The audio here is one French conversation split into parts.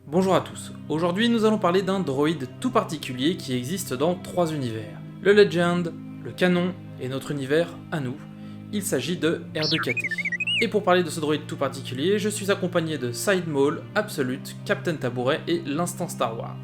Bonjour à tous, aujourd'hui nous allons parler d'un droïde tout particulier qui existe dans 3 univers. Le Legend, le Canon et notre univers à nous. Il s'agit de R2-KT. Et pour parler de ce droïde tout particulier, je suis accompagné de Side Maul, Absolute, Captain Tabouret et l'Instant Star Wars.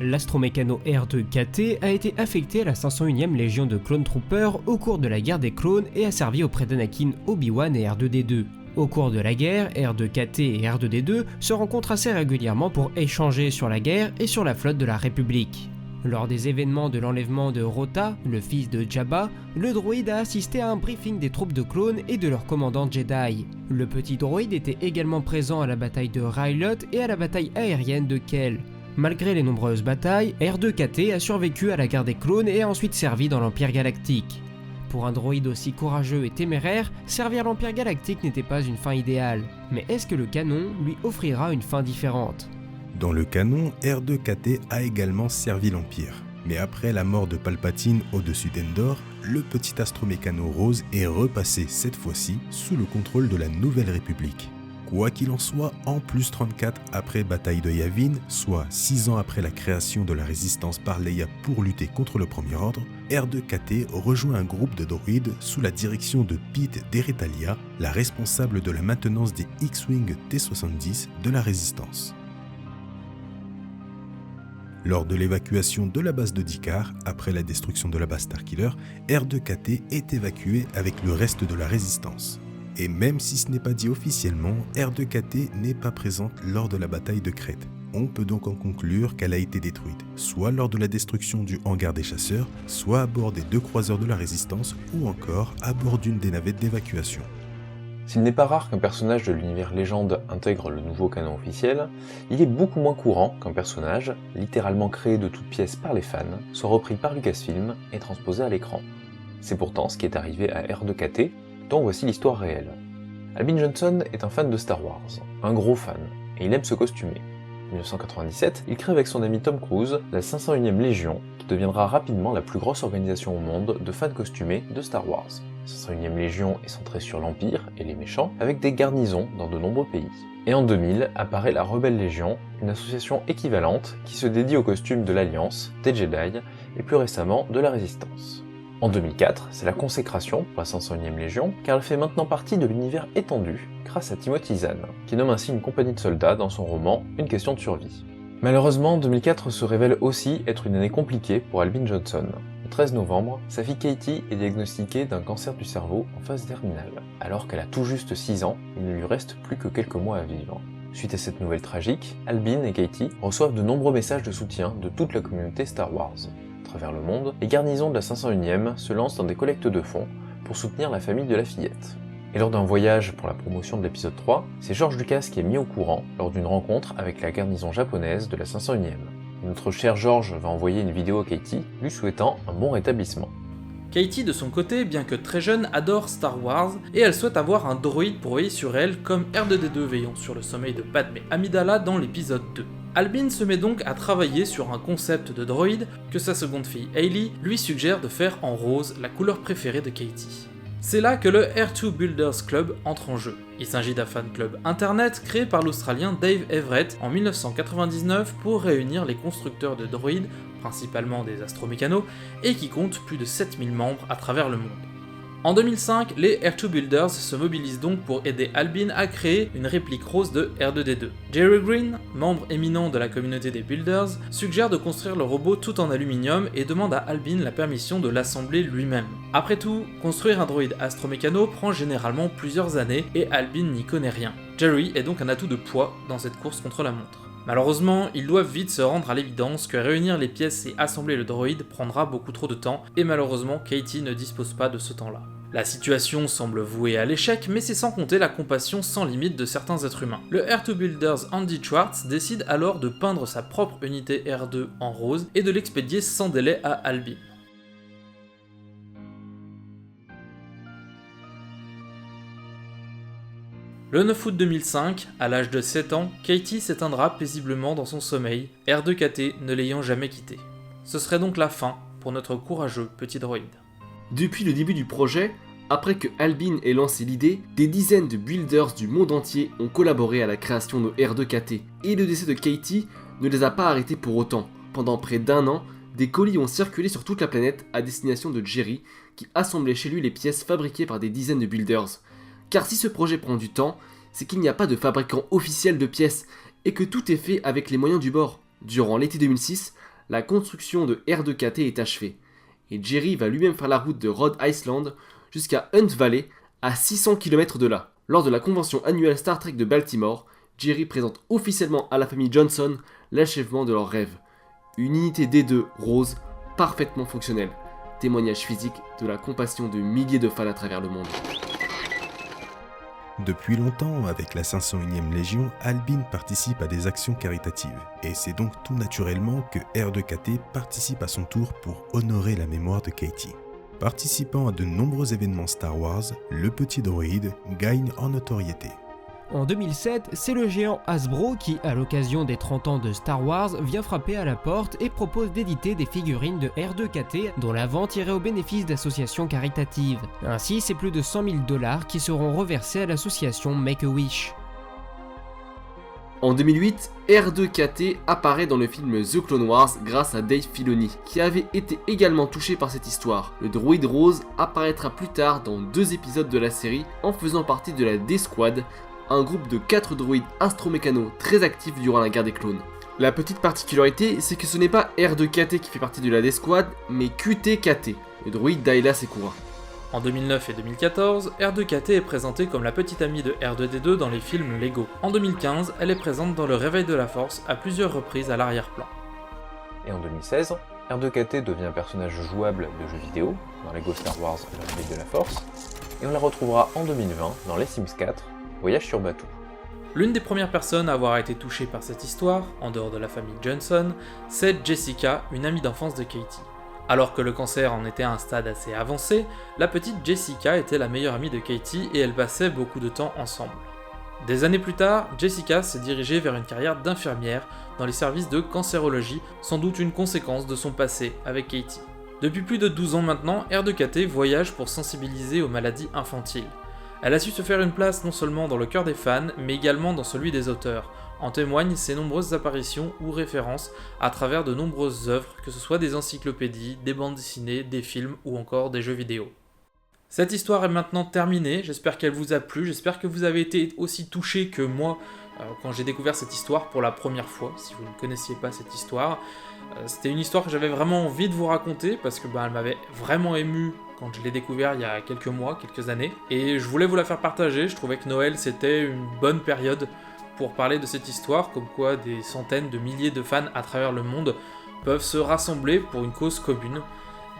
L'astromécano R2-KT a été affecté à la 501e Légion de Clone Troopers au cours de la guerre des clones et a servi auprès d'Anakin, Obi-Wan et R2-D2. Au cours de la guerre, R2-KT et R2-D2 se rencontrent assez régulièrement pour échanger sur la guerre et sur la flotte de la République. Lors des événements de l'enlèvement de Rota, le fils de Jabba, le droïde a assisté à un briefing des troupes de clones et de leur commandant Jedi. Le petit droïde était également présent à la bataille de Rylot et à la bataille aérienne de Kel. Malgré les nombreuses batailles, R2-KT a survécu à la guerre des clones et a ensuite servi dans l'Empire Galactique. Pour un droïde aussi courageux et téméraire, servir l'Empire Galactique n'était pas une fin idéale. Mais est-ce que le canon lui offrira une fin différente ? Dans le canon, R2-KT a également servi l'Empire. Mais après la mort de Palpatine au-dessus d'Endor, le petit astromécano rose est repassé cette fois-ci sous le contrôle de la Nouvelle République. Quoi qu'il en soit, en plus 34 après bataille de Yavin, soit 6 ans après la création de la résistance par Leia pour lutter contre le Premier Ordre, R2-KT rejoint un groupe de droïdes sous la direction de Pete Deretalia, la responsable de la maintenance des X-Wing T-70 de la résistance. Lors de l'évacuation de la base de D'Qar, après la destruction de la base Starkiller, R2-KT est évacué avec le reste de la résistance. Et même si ce n'est pas dit officiellement, R2-KT n'est pas présente lors de la bataille de Crète. On peut donc en conclure qu'elle a été détruite, soit lors de la destruction du hangar des chasseurs, soit à bord des 2 croiseurs de la Résistance, ou encore à bord d'une des navettes d'évacuation. S'il n'est pas rare qu'un personnage de l'univers légende intègre le nouveau canon officiel, il est beaucoup moins courant qu'un personnage, littéralement créé de toutes pièces par les fans, soit repris par Lucasfilm et transposé à l'écran. C'est pourtant ce qui est arrivé à R2-KT, dont voici l'histoire réelle. Albin Johnson est un fan de Star Wars, un gros fan, et il aime se costumer. En 1997, il crée avec son ami Tom Cruise la 501e Légion, qui deviendra rapidement la plus grosse organisation au monde de fans costumés de Star Wars. La 501e Légion est centrée sur l'Empire et les méchants, avec des garnisons dans de nombreux pays. Et en 2000 apparaît la Rebelle Légion, une association équivalente qui se dédie aux costumes de l'Alliance, des Jedi et plus récemment de la Résistance. En 2004, c'est la consécration pour la 501e Légion, car elle fait maintenant partie de l'univers étendu, grâce à Timothy Zahn, qui nomme ainsi une compagnie de soldats dans son roman Une question de survie. Malheureusement, 2004 se révèle aussi être une année compliquée pour Albin Johnson. Le 13 novembre, sa fille Katie est diagnostiquée d'un cancer du cerveau en phase terminale. Alors qu'elle a tout juste 6 ans, il ne lui reste plus que quelques mois à vivre. Suite à cette nouvelle tragique, Albin et Katie reçoivent de nombreux messages de soutien de toute la communauté Star Wars. À travers le monde, les garnisons de la 501e se lancent dans des collectes de fonds pour soutenir la famille de la fillette. Et lors d'un voyage pour la promotion de l'épisode 3, c'est George Lucas qui est mis au courant lors d'une rencontre avec la garnison japonaise de la 501e. Et notre cher George va envoyer une vidéo à Katie, lui souhaitant un bon rétablissement. Katie de son côté, bien que très jeune, adore Star Wars et elle souhaite avoir un droïde pour veiller sur elle comme R2-D2 veillant sur le sommeil de Padmé Amidala dans l'épisode 2. Albin se met donc à travailler sur un concept de droïde que sa seconde fille Hailey lui suggère de faire en rose, la couleur préférée de Katie. C'est là que le R2 Builders Club entre en jeu. Il s'agit d'un fan club internet créé par l'Australien Dave Everett en 1999 pour réunir les constructeurs de droïdes, principalement des astromécanos, et qui compte plus de 7000 membres à travers le monde. En 2005, les R2 Builders se mobilisent donc pour aider Albin à créer une réplique rose de R2-D2. Jerry Green, membre éminent de la communauté des Builders, suggère de construire le robot tout en aluminium et demande à Albin la permission de l'assembler lui-même. Après tout, construire un droïde astromécano prend généralement plusieurs années et Albin n'y connaît rien. Jerry est donc un atout de poids dans cette course contre la montre. Malheureusement, ils doivent vite se rendre à l'évidence que réunir les pièces et assembler le droïde prendra beaucoup trop de temps, et malheureusement Katie ne dispose pas de ce temps-là. La situation semble vouée à l'échec, mais c'est sans compter la compassion sans limite de certains êtres humains. Le R2 Builders Andy Schwartz décide alors de peindre sa propre unité R2 en rose et de l'expédier sans délai à Albin. Le 9 août 2005, à l'âge de 7 ans, Katie s'éteindra paisiblement dans son sommeil, R2-KT ne l'ayant jamais quitté. Ce serait donc la fin pour notre courageux petit droïde. Depuis le début du projet, Après que Albin ait lancé l'idée, des dizaines de builders du monde entier ont collaboré à la création de R2KT, et le décès de Katie ne les a pas arrêtés pour autant. Pendant près d'1 an, des colis ont circulé sur toute la planète à destination de Jerry, qui assemblait chez lui les pièces fabriquées par des dizaines de builders. Car si ce projet prend du temps, c'est qu'il n'y a pas de fabricant officiel de pièces, et que tout est fait avec les moyens du bord. Durant l'été 2006, la construction de R2KT est achevée, et Jerry va lui-même faire la route de Rhode Island jusqu'à Hunt Valley, à 600 km de là. Lors de la convention annuelle Star Trek de Baltimore, Jerry présente officiellement à la famille Johnson l'achèvement de leur rêve. Une unité D2 rose, parfaitement fonctionnelle. Témoignage physique de la compassion de milliers de fans à travers le monde. Depuis longtemps, avec la 501e Légion, Albin participe à des actions caritatives. Et c'est donc tout naturellement que R2KT participe à son tour pour honorer la mémoire de Katie. Participant à de nombreux événements Star Wars, le petit droïde gagne en notoriété. En 2007, c'est le géant Hasbro qui, à l'occasion des 30 ans de Star Wars, vient frapper à la porte et propose d'éditer des figurines de R2KT dont la vente irait au bénéfice d'associations caritatives. Ainsi, c'est plus de 100 000 $ qui seront reversés à l'association Make-A-Wish. En 2008, R2KT apparaît dans le film The Clone Wars grâce à Dave Filoni, qui avait été également touché par cette histoire. Le droïde rose apparaîtra plus tard dans 2 épisodes de la série en faisant partie de la D-Squad, un groupe de 4 droïdes astromécanos très actifs durant la guerre des clones. La petite particularité, c'est que ce n'est pas R2KT qui fait partie de la D-Squad, mais QTKT, le droïde d'Ayla Secura. En 2009 et 2014, R2KT est présentée comme la petite amie de R2D2 dans les films Lego. En 2015, elle est présente dans Le Réveil de la Force à plusieurs reprises à l'arrière-plan. Et en 2016, R2KT devient un personnage jouable de jeux vidéo dans Lego Star Wars Le Réveil de la Force, et on la retrouvera en 2020 dans Les Sims 4, Voyage sur Batuu. L'une des premières personnes à avoir été touchée par cette histoire, en dehors de la famille Johnson, c'est Jessica, une amie d'enfance de Katie. Alors que le cancer en était à un stade assez avancé, la petite Jessica était la meilleure amie de Katie et elles passaient beaucoup de temps ensemble. Des années plus tard, Jessica s'est dirigée vers une carrière d'infirmière dans les services de cancérologie, sans doute une conséquence de son passé avec Katie. Depuis plus de 12 ans maintenant, R2KT voyage pour sensibiliser aux maladies infantiles. Elle a su se faire une place non seulement dans le cœur des fans, mais également dans celui des auteurs. En témoignent ses nombreuses apparitions ou références à travers de nombreuses œuvres, que ce soit des encyclopédies, des bandes dessinées, des films ou encore des jeux vidéo. Cette histoire est maintenant terminée, j'espère qu'elle vous a plu, j'espère que vous avez été aussi touchés que moi quand j'ai découvert cette histoire pour la première fois, si vous ne connaissiez pas cette histoire. C'était une histoire que j'avais vraiment envie de vous raconter parce que elle m'avait vraiment ému quand je l'ai découvert il y a quelques mois, quelques années, et je voulais vous la faire partager. Je trouvais que Noël c'était une bonne période pour parler de cette histoire, comme quoi des centaines de milliers de fans à travers le monde peuvent se rassembler pour une cause commune.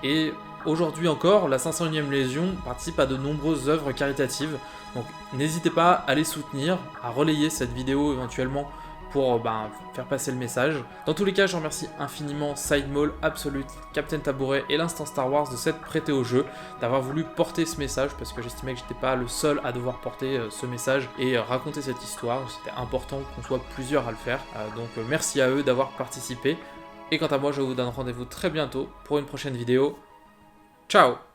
Et aujourd'hui encore, la 501e Légion participe à de nombreuses œuvres caritatives, donc n'hésitez pas à les soutenir, à relayer cette vidéo éventuellement pour faire passer le message. Dans tous les cas, je remercie infiniment Sidemall, Absolute, Captain Tabouret et l'Instant Star Wars de s'être prêté au jeu, d'avoir voulu porter ce message, parce que j'estimais que j'étais pas le seul à devoir porter ce message et raconter cette histoire. C'était important qu'on soit plusieurs à le faire, donc merci à eux d'avoir participé. Et quant à moi, je vous donne rendez-vous très bientôt pour une prochaine vidéo. Ciao!